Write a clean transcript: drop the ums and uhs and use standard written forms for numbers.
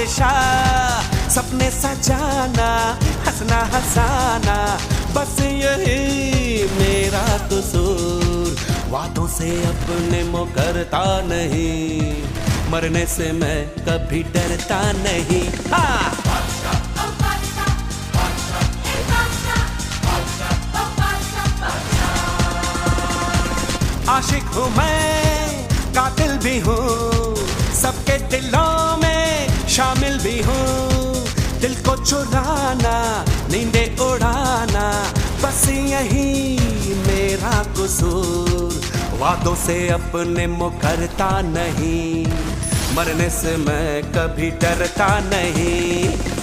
बादशाह, सपने सजाना, हंसना हंसाना, बस यही मेरा कसूर। वादों से अपने मुकरता नहीं, मरने से मैं कभी डरता नहीं। हाँ। आशिक हूँ मैं, कातिल भी हूँ, सबके दिलों में शामिल भी हूँ। दिल को चुराना, नींदें उड़ाना, बस यही मेरा कसूर। वादों से अपने मुकरता नहीं, मरने से मैं कभी डरता नहीं।